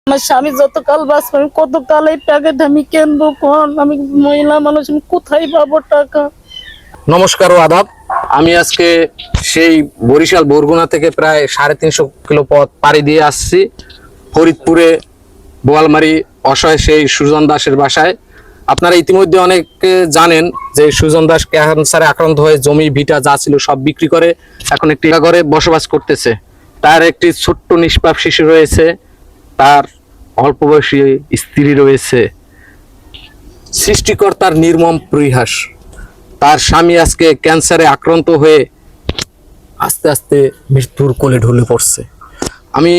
আমার স্বামী যতকাল বাঁচবে আমি কতকাল এই প্যাকেট আমি কিনবো? কোন আমি মহিলা মানুষ, আমি কোথায় পাবো টাকা? নমস্কার ও আদাব। আমি আজকে সেই বরিশাল বরগুনা থেকে প্রায় 350 কিলো পথ পাড়ি দিয়ে আসছি ফরিদপুরে বোয়ালমারি অসহায় সেই সুজন দাসের বাসায়। আপনারা ইতিমধ্যে অনেকে জানেন যে সুজন দাস ক্যান্সারে আক্রান্ত হয়ে জমি ভিটা যা ছিল সব বিক্রি করে এখন একটি ঘরে বসবাস করতেছে। তার একটি ছোট্ট নিষ্পাপ শিশু রয়েছে, তার অল্প বয়সী স্ত্রী রয়েছে। সৃষ্টিকর্তার নির্মম পরিহাস, তার স্বামী আজকে ক্যান্সারে আক্রান্ত হয়ে আস্তে আস্তে মৃত্যুর কোলে ঢলে পড়ছে। আমি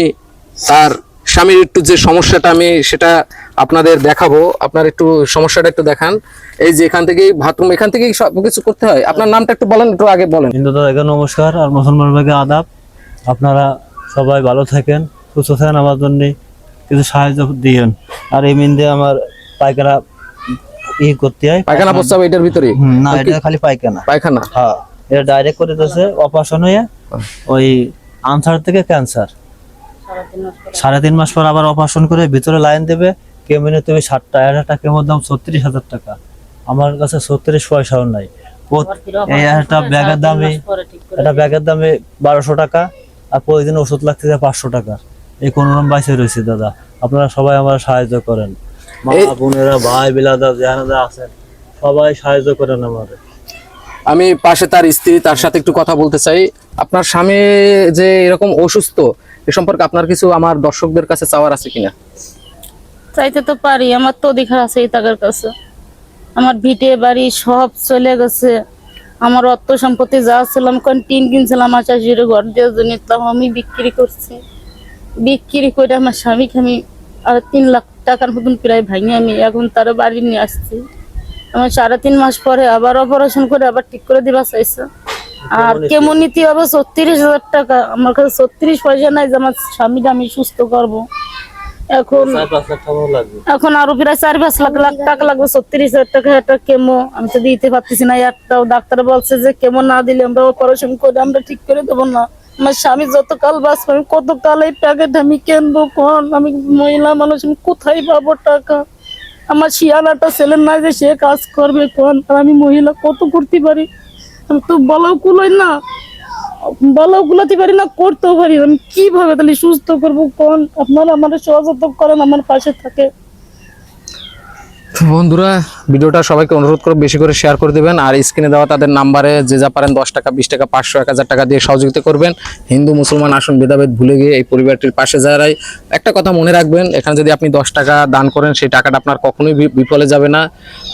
তার স্বামীর একটু যে সমস্যাটা আমি সেটা আপনাদের দেখাবো। আপনার একটু সমস্যাটা একটু দেখান। এই যে এখান থেকেই বাথরুম, এখান থেকেই সব কিছু করতে হয়। আপনার নামটা একটু বলেন, একটু আগে বলেন। হিন্দু দাদাকে নমস্কার আর মুসলমান ভাইকে আদাব। আপনারা সবাই ভালো থাকেন, সুস্থ থাকেন, আমার জন্য কিছু সাহায্য দিয়েন। আর এই মিন দিয়ে আমার পায়খানা করতে হয়। পায়খানা প্রস্রাব এটার ভিতরে? না, এটা খালি পায়খানা। পায়খানা, হ্যাঁ, এটা ডাইরেক্ট করে দিতেছে অপারেশন হয়ে ওই আনসার থেকে ক্যান্সার। 3.5 মাস পর আবার অপারেশন করে ভিতরে লাইন দেবে। কেমনে তুমি 60 টাকা, কেমন দাম 36,000 টাকা। আমার কাছে 36 পয়সাও নাই। এই একটা ব্যাগের দামে 1200 টাকা, আর প্রতিদিন ওষুধ লাগতেছে 500 টাকা। এই কোন রকম বাইসে রয়েছে দাদা। আপনারা সবাই আমার সাহায্য করেন, মা বোনেরা ভাই বিলাদা যারা আছেন সবাই সাহায্য করেন আমাদের। আমি পাশে তার স্ত্রী, তার সাথে একটু কথা বলতে চাই। আপনার স্বামী যে এরকম অসুস্থ, এ সম্পর্কে আপনার কিছু আমার দর্শকদের কাছে চাওয়ার আছে কিনা? চাইতে তো পারি, আমার তো অধিকার আছে এই টাকার কাছে। আমার ভিটে বাড়ি সব চলে গেছে, আমার অর্থ সম্পত্তি যা ছিল, আমি টিন কিনছিলাম, আমার চাষির ঘর দিয়ে নিতাম, আমি বিক্রি করছি। বিক্রি করে আমার স্বামীকে আমি আর 3 লাখ টাকার মতন প্রায় ভাঙি আমি এখন তার বাড়ি নিয়ে আসছি। আমার 3.5 মাস পরে আবার অপারেশন করে আবার ঠিক করে দিবা চাইছে। আর কেমন নীতি হবে 36,000 টাকা। আমার কাছে 36 পয়সা নাই যে আমার স্বামীকে আমি সুস্থ করবো। এখন আরো প্রায় 4-5 লাখ টাকা লাগবে। 36,000 টাকা একটা কেমো আমি তো দিতে পারতেছি না একটাও। ডাক্তার বলছে যে কেমো না দিলে আমরা অপারেশন করে আমরা ঠিক করে দেবো না। আমার স্বামী যতকাল বাঁচবে আমি কতকাল এই প্যাকেট আমি কিনবো? কোন আমি মহিলা মানুষ, আমি কোথায় পাবো টাকা? আমার শিয়ালাটা ছেলের নাই যে সে কাজ করবে, কোন আমি মহিলা কত করতে পারি? আমি তো বলাও কুলোই না, বলাও কুলাতে পারি না, করতেও পারি। আমি কিভাবে তাহলে সুস্থ করবো? কোন আপনারা আমাদের সহযোগিতা করেন, আমার পাশে থাকে। বন্ধুরা, ভিডিওটা সবাইকে অনুরোধ করে বেশি করে শেয়ার করে দেবেন। আর স্ক্রিনে দেওয়া তাদের নাম্বারে যে যা পারেন 10 টাকা, 20 টাকা, 500, 1000 টাকা দিয়ে সহযোগিতা করবেন। হিন্দু মুসলমান আসুন ভেদাভেদ ভুলে গিয়ে এই পরিবারটির পাশে দাঁড়াই। একটা কথা মনে রাখবেন, এখানে যদি আপনি 10 টাকা দান করেন সেই টাকাটা আপনার কখনোই বিফলে যাবে না।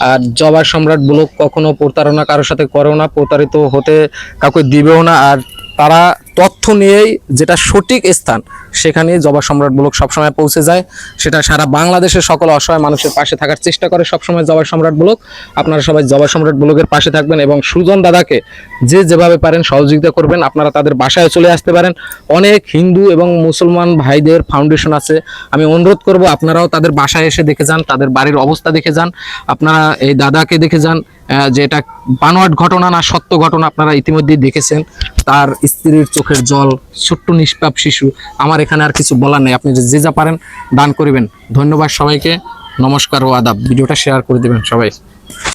আর জবা সম্রাট ব্লগ কখনো প্রতারণা কারোর সাথে করেও না, প্রতারিত হতে কাউকে দিবেও না। আর তারা তথ্য নিয়েই যেটা সঠিক স্থান সেখানে জবা সম্রাট ব্লগ সবসময় পৌঁছে যায়। সেটা সারা বাংলাদেশের সকল অসহায় মানুষের পাশে থাকার চেষ্টা করে সবসময় জবা সম্রাট ব্লগ। আপনারা সবাই জবা সম্রাট ব্লগের পাশে থাকবেন এবং সুজন দাদাকে যে যেভাবে পারেন সহযোগিতা করবেন। আপনারা তাদের বাসায় চলে আসতে পারেন। অনেক হিন্দু এবং মুসলমান ভাইদের ফাউন্ডেশন আছে। আমি অনুরোধ করব আপনারাও তাদের বাসায় এসে দেখে যান, তাদের বাড়ির অবস্থা দেখে যান। আপনারা এই দাদাকে দেখে যান যে এটা বানোয়াট ঘটনা না সত্য ঘটনা, আপনারা ইতিমধ্যেই দেখেছেন। তার স্ত্রীর চোখের জল, ছোট্ট নিষ্পাপ শিশু। আমার এখানে আর কিছু বলার নেই। আপনি যে যা পারেন দান করবেন। ধন্যবাদ সবাইকে, নমস্কার ও আদাব। ভিডিওটা শেয়ার করে দেবেন সবাই।